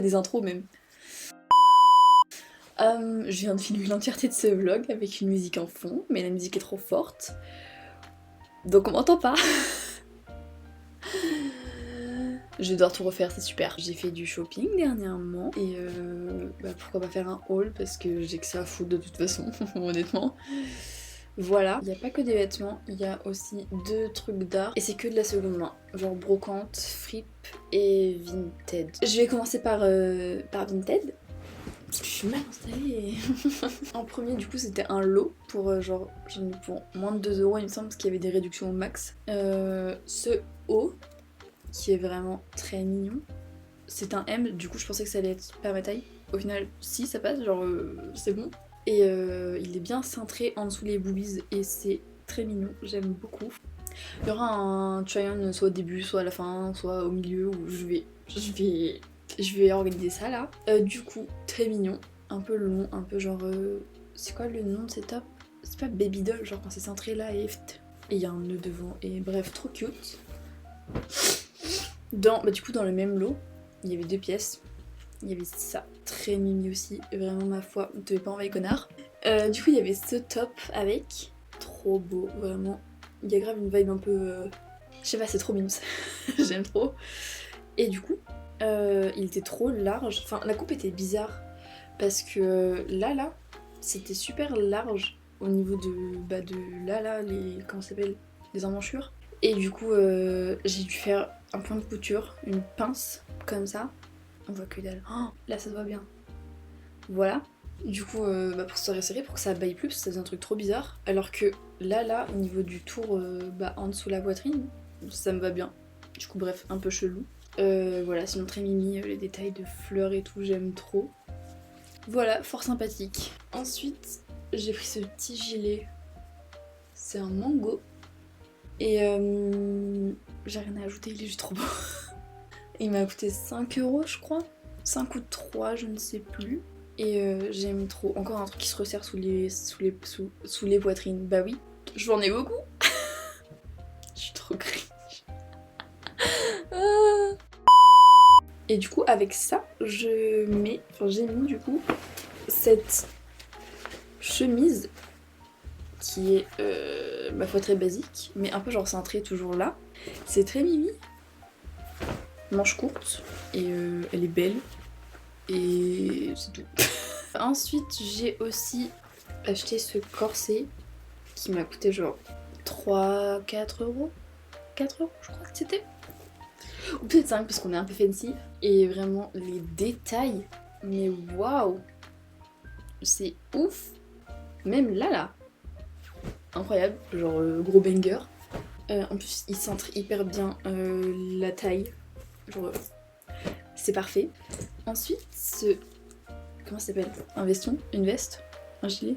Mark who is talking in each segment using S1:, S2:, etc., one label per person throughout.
S1: des intros même. Je viens de filmer l'entièreté de ce vlog avec une musique en fond, mais la musique est trop forte. Donc on m'entend pas. Je vais devoir tout refaire, c'est super. J'ai fait du shopping dernièrement et pourquoi pas faire un haul parce que j'ai que ça à foutre de toute façon, honnêtement. Voilà, il n'y a pas que des vêtements, il y a aussi 2 trucs d'art et c'est que de la seconde main, genre brocante, fripe et Vinted. Je vais commencer par Vinted. Je suis mal installée. En premier, du coup, c'était un lot pour genre, j'en ai eu pour moins de 2 €, il me semble, parce qu'il y avait des réductions au max. Ce haut, qui est vraiment très mignon, c'est un M, du coup, je pensais que ça allait être pas ma taille. Au final, si, ça passe, genre, c'est bon. Et il est bien cintré en dessous les boobies et c'est très mignon, j'aime beaucoup. Il y aura un try-on soit au début, soit à la fin, soit au milieu, où je vais organiser ça là. Du coup, très mignon, un peu long, un peu genre... c'est quoi le nom de cet top? C'est pas Baby Doll, genre quand c'est cintré là et il y a un nœud devant, et bref, trop cute. Du coup, dans le même lot, il y avait 2 pièces. Il y avait ça, très mimi aussi, vraiment ma foi, ne te fais pas envahir connard. Du coup, il y avait ce top avec, trop beau, vraiment. Il y a grave une vibe un peu... je sais pas, c'est trop mignon, j'aime trop. Et du coup, il était trop large, enfin la coupe était bizarre, parce que là, c'était super large au niveau de là, comment ça s'appelle, les emmanchures. Et du coup, j'ai dû faire un point de couture, une pince, comme ça. On voit que dalle. Oh, là ça se voit bien. Voilà. Du coup, pour que ça soit resserré, pour que ça baille plus, parce que ça faisait un truc trop bizarre. Alors que là, au niveau du tour, en dessous la poitrine, ça me va bien. Du coup, bref, un peu chelou. Voilà, sinon très mimi, les détails de fleurs et tout, j'aime trop. Voilà, fort sympathique. Ensuite, j'ai pris ce petit gilet. C'est un mango. Et j'ai rien à ajouter, il est juste trop beau. Il m'a coûté 5 € je crois. 5 ou 3, je ne sais plus. Et j'aime trop. Encore un truc qui se resserre sous les poitrines. Bah oui, j'en ai beaucoup. Je suis trop cringe. Et du coup, avec ça, j'ai mis du coup cette chemise qui est ma foi très basique, mais un peu genre cintrée toujours là. C'est très mimi. Manche courte et elle est belle. Et c'est tout. Ensuite, j'ai aussi acheté ce corset qui m'a coûté genre 3-4 €. 4 € je crois que c'était. Ou peut-être 5 parce qu'on est un peu fancy. Et vraiment les détails, mais waouh, c'est ouf. Même là, incroyable, genre gros banger. En plus il centre hyper bien la taille, genre c'est parfait. Ensuite comment ça s'appelle? Un veston? Une veste? Un gilet?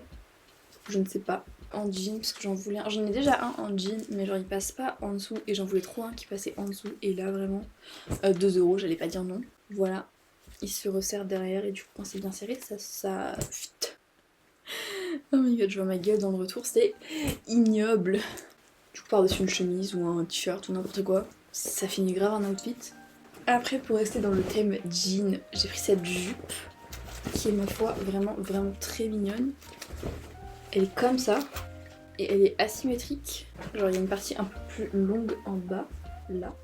S1: Je ne sais pas. En jean, parce que j'en voulais un. J'en ai déjà un en jean, mais genre il passe pas en dessous. Et j'en voulais trop un qui passait en dessous. Et là vraiment, 2 €, j'allais pas dire non. Voilà. Il se resserre derrière et du coup quand c'est bien serré, ça fit. Oh my god, je vois ma gueule dans le retour, c'est ignoble. Du coup par-dessus une chemise ou un t-shirt ou n'importe quoi, ça finit grave un outfit. Après, pour rester dans le thème jean, j'ai pris cette jupe qui est ma foi vraiment très mignonne. Elle est comme ça et elle est asymétrique. Genre il y a une partie un peu plus longue en bas, là.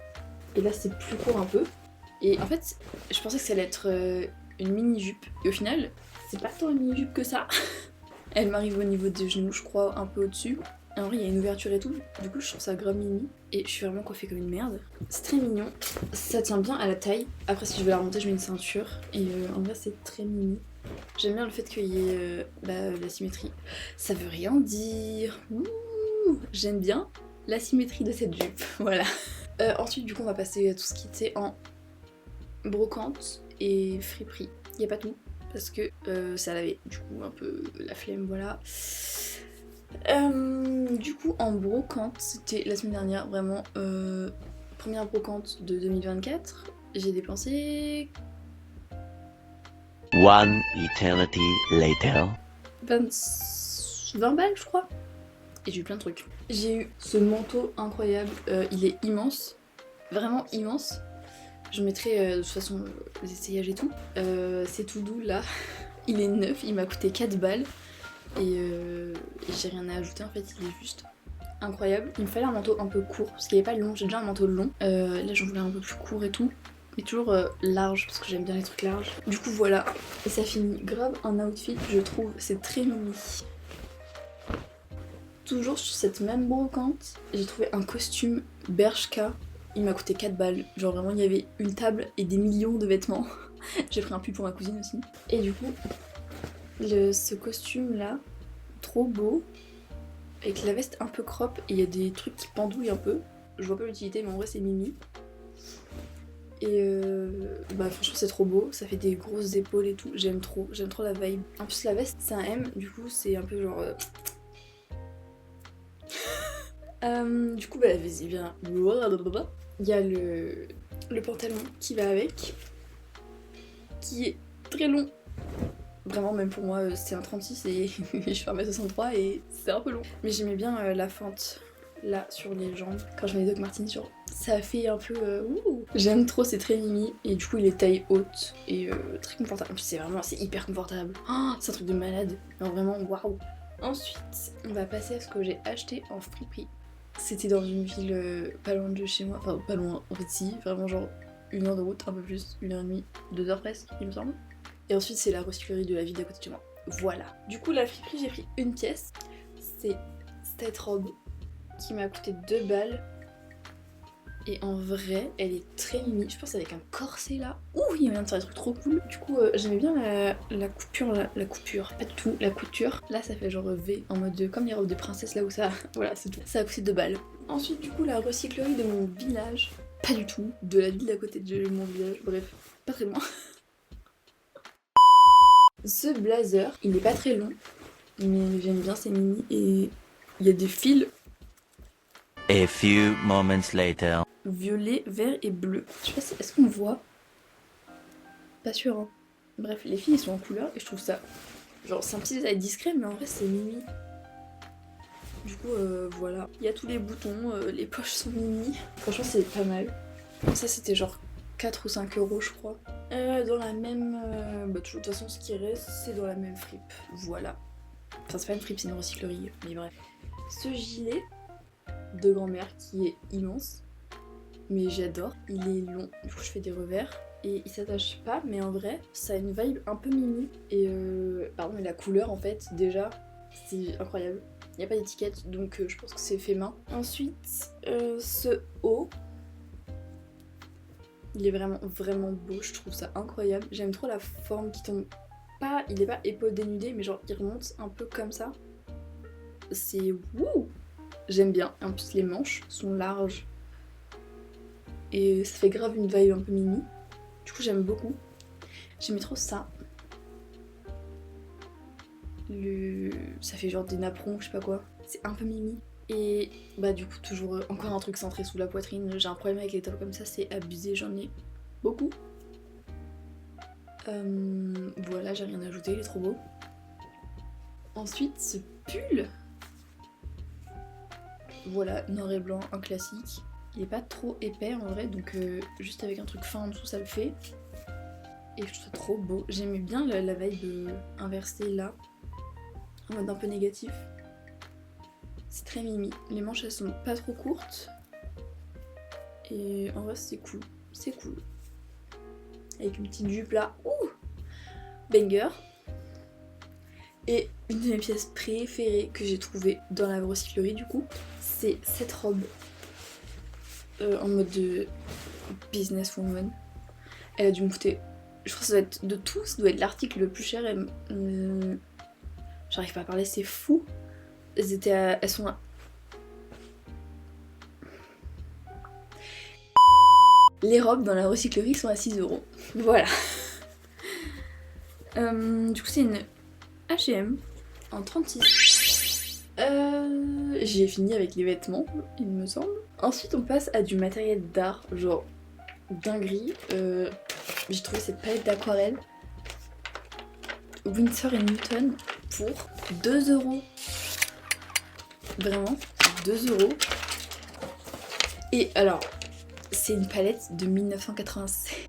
S1: Et là c'est plus court un peu. Et en fait, je pensais que ça allait être une mini jupe. Et au final, c'est pas tant une mini jupe que ça. Elle m'arrive au niveau des genoux, je crois, un peu au-dessus. En vrai, il y a une ouverture et tout, du coup je trouve ça grave mimi. Et je suis vraiment coiffée comme une merde. C'est très mignon, ça tient bien à la taille. Après si je veux la remonter, je mets une ceinture. Et en vrai c'est très mimi. J'aime bien le fait qu'il y ait la symétrie. Ça veut rien dire. Ouh, j'aime bien la symétrie de cette jupe, voilà. Ensuite du coup on va passer à tout ce qui était en brocante et friperie. Il y a pas tout, parce que ça l'avait du coup un peu la flemme, voilà. Du coup en brocante, c'était la semaine dernière, vraiment première brocante de 2024, j'ai dépensé
S2: 1 eternity later.
S1: 20 balles je crois. Et j'ai eu plein de trucs. J'ai eu ce manteau incroyable, il est immense, vraiment immense. Je mettrai de toute façon les essayages et tout. C'est tout doux là. Il est neuf, il m'a coûté 4 balles. Et j'ai rien à ajouter en fait, il est juste incroyable. Il me fallait un manteau un peu court parce qu'il est pas long, j'ai déjà un manteau long. Là j'en voulais un peu plus court et tout. Mais toujours large parce que j'aime bien les trucs larges. Du coup voilà, et ça finit grave un outfit, je trouve, c'est très mimi. Toujours sur cette même brocante, j'ai trouvé un costume Bershka. Il m'a coûté 4 balles. Genre vraiment il y avait une table et des millions de vêtements. J'ai pris un pull pour ma cousine aussi. Et du coup, ce costume là, trop beau. Avec la veste un peu crop et il y a des trucs qui pendouillent un peu. Je vois pas l'utilité mais en vrai c'est mimi. Et bah franchement c'est trop beau, ça fait des grosses épaules et tout, j'aime trop la vibe. En plus la veste c'est un M, du coup c'est un peu genre... du coup bah vas-y viens. Il y a le pantalon qui va avec, qui est très long. Vraiment même pour moi c'est un 36 et je fais 1m63 et c'est un peu long. Mais j'aimais bien la fente là sur les jambes quand je mets Doc Martens sur. Ça fait un peu J'aime trop, c'est très mimi et du coup il est taille haute et très confortable. En plus c'est hyper confortable. Oh, c'est un truc de malade. Non vraiment waouh. Ensuite on va passer à ce que j'ai acheté en friperie. C'était dans une ville pas loin de chez moi, enfin pas loin en fait si, vraiment genre 1 heure de route, un peu plus, 1h30, 2 heures presque il me semble. Et ensuite c'est la recyclerie de la ville d'à côté de chez moi. Voilà. Du coup la friperie j'ai pris une pièce. C'est cette robe qui m'a coûté 2 balles. Et en vrai, elle est très mimi. Je pense avec un corset là. Ouh, il y a moyen de faire des trucs trop cool. Du coup, j'aimais bien la coupure là. La coupure, pas du tout, la couture. Là, ça fait genre V en mode comme les robes de princesse là où ça. Voilà, c'est tout. Ça a coûté 2 balles. Ensuite, du coup, la recyclerie de mon village. Pas du tout. De la ville d'à côté de mon village. Bref, pas très loin. Ce blazer, il est pas très long. Mais j'aime bien, c'est mimi. Et il y a des fils.
S2: A few moments later.
S1: Violet, vert et bleu. Je sais pas si... Est-ce qu'on voit? Pas sûr hein. Bref, les filles ils sont en couleur et je trouve ça... Genre c'est un petit détail discret mais en vrai c'est mimi. Du coup voilà. Il y a tous les boutons, les poches sont mimi. Franchement c'est pas mal. Ça c'était genre 4 ou 5 euros je crois. Dans la même... Bah toujours de toute façon ce qui reste c'est dans la même fripe. Voilà. Enfin c'est pas une fripe, c'est une recyclerie. Mais bref. Ce gilet de grand-mère qui est immense. Mais j'adore, il est long, du coup je fais des revers et il s'attache pas, mais en vrai ça a une vibe un peu mimi et pardon mais la couleur en fait déjà c'est incroyable, il n'y a pas d'étiquette donc je pense que c'est fait main. Ensuite ce haut, il est vraiment beau, je trouve ça incroyable, j'aime trop la forme qui tombe pas, il est pas épaule dénudée mais genre il remonte un peu comme ça, c'est wouh, j'aime bien, en plus les manches sont larges. Et ça fait grave une vibe un peu mimi. Du coup j'aime beaucoup. J'aimais trop ça. Ça fait genre des napperons, je sais pas quoi. C'est un peu mimi. Et bah du coup toujours encore un truc centré sous la poitrine. J'ai un problème avec les tops comme ça, c'est abusé, j'en ai beaucoup. Voilà, j'ai rien à ajouter, il est trop beau. Ensuite ce pull. Voilà, noir et blanc, un classique. Il est pas trop épais en vrai, donc juste avec un truc fin en dessous ça le fait. Et je trouve ça trop beau. J'aimais bien la vibe inversée là, en mode un peu négatif. C'est très mimi. Les manches elles sont pas trop courtes. Et en vrai c'est cool. C'est cool. Avec une petite jupe là. Ouh, banger. Et une de mes pièces préférées que j'ai trouvées dans la recyclerie du coup, c'est cette robe. En mode de businesswoman. Elle a dû me coûter, je crois que ça doit être de tout, ça doit être l'article le plus cher. J'arrive pas à parler, c'est fou. Elles sont à... Les robes dans la recyclerie sont à 6 euros. Voilà. Du coup c'est une H&M en 36. J'ai fini avec les vêtements, il me semble. Ensuite on passe à du matériel d'art, genre dinguerie. J'ai trouvé cette palette d'aquarelle Winsor & Newton pour 2 euros. Vraiment, 2 euros. Et alors, c'est une palette de 1996.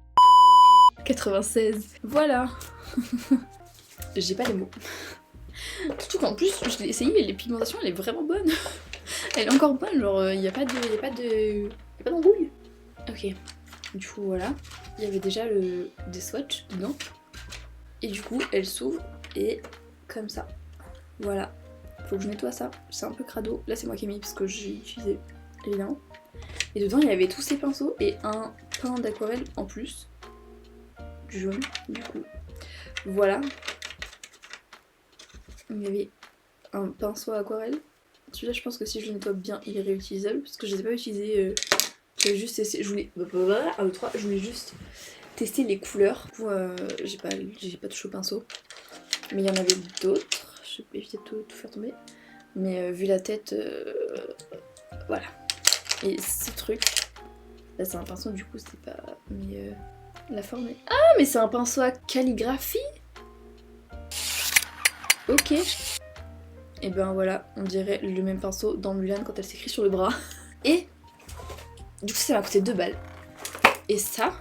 S1: 96. Voilà. J'ai pas les mots. Surtout qu'en plus, je l'ai essayé et les pigmentations, elle est vraiment bonne. Elle est encore bonne, genre y a pas d'embrouille. Ok. Du coup, voilà. Il y avait déjà des swatchs dedans. Et du coup, elle s'ouvre et comme ça. Voilà. Faut que je nettoie ça. C'est un peu crado. Là, c'est moi qui ai mis parce que j'ai utilisé, évidemment. Et dedans, il y avait tous ces pinceaux et un pain d'aquarelle en plus. Du jaune, du coup. Voilà. Il y avait un pinceau aquarelle. Celui-là, je pense que si je le nettoie bien, il est réutilisable. Parce que je les ai pas utilisés. J'avais juste essayé. Je voulais juste tester les couleurs. Du coup, j'ai pas touché au pinceau. Mais il y en avait d'autres. Je vais éviter de tout faire tomber. Mais vu la tête, voilà. Et ce truc, là c'est un pinceau, du coup c'est pas. Mais la forme est. Ah, mais c'est un pinceau à calligraphie. Ok. Et ben voilà, on dirait le même pinceau dans Mulan quand elle s'écrit sur le bras. Et du coup ça m'a coûté 2 balles. Et ça,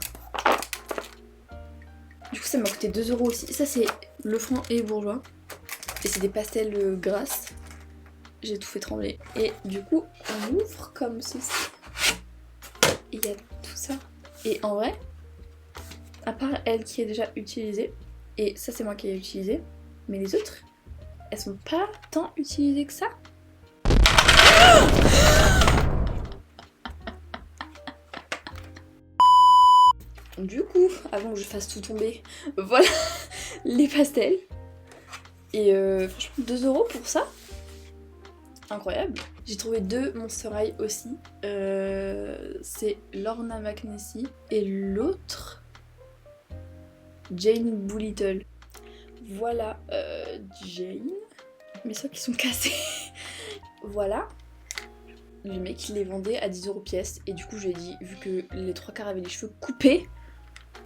S1: du coup ça m'a coûté 2 € aussi. Ça c'est Lefranc et Bourjois. Et c'est des pastels grasses. J'ai tout fait trembler. Et du coup on ouvre comme ceci. Et il y a tout ça. Et en vrai, à part elle qui est déjà utilisée, et ça c'est moi qui ai utilisé, mais les autres, elles sont pas tant utilisées que ça. Du coup, avant que je fasse tout tomber, voilà les pastels. Et franchement 2 € pour ça. Incroyable. J'ai trouvé 2 Monster High aussi. C'est Lorna McNessie et l'autre Jane Doolittle. Voilà Jane. Mes soins qui sont cassés. Voilà. Le mec il les vendait à 10 € pièce et du coup je lui ai dit, vu que les 3/4 avaient les cheveux coupés,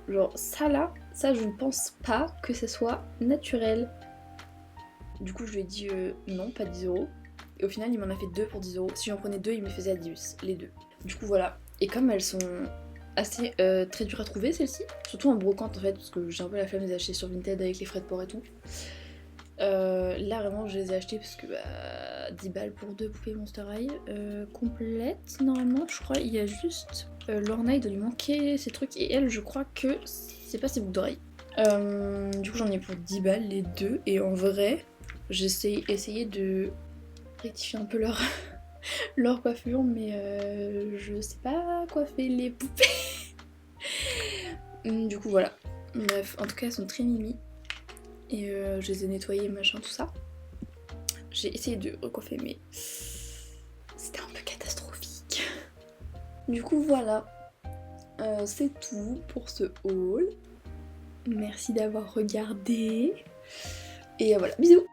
S1: genre ça là, ça je ne pense pas que ce soit naturel. Du coup je lui ai dit non, pas 10 €. Et au final il m'en a fait 2 pour 10 €. Si j'en prenais 2 il me les faisait à 10, les 2. Du coup voilà. Et comme elles sont assez très dures à trouver celles-ci, surtout en brocante en fait, parce que j'ai un peu la flemme de les acheter sur Vinted avec les frais de port et tout. Là vraiment je les ai achetés parce que 10 balles pour 2 poupées Monster High complètes normalement, je crois. Il y a juste Lorna, il doit lui manquer ces trucs, et elle je crois que c'est pas ses boucles d'oreilles. Du coup j'en ai pour 10 balles les 2, et en vrai j'ai essayé de rectifier un peu leur coiffure, mais je sais pas coiffer les poupées. Du coup voilà, bref, en tout cas elles sont très mimi. Et je les ai nettoyées, machin, tout ça. J'ai essayé de recoiffer, mais c'était un peu catastrophique. Du coup, voilà. C'est tout pour ce haul. Merci d'avoir regardé. Et voilà, bisous!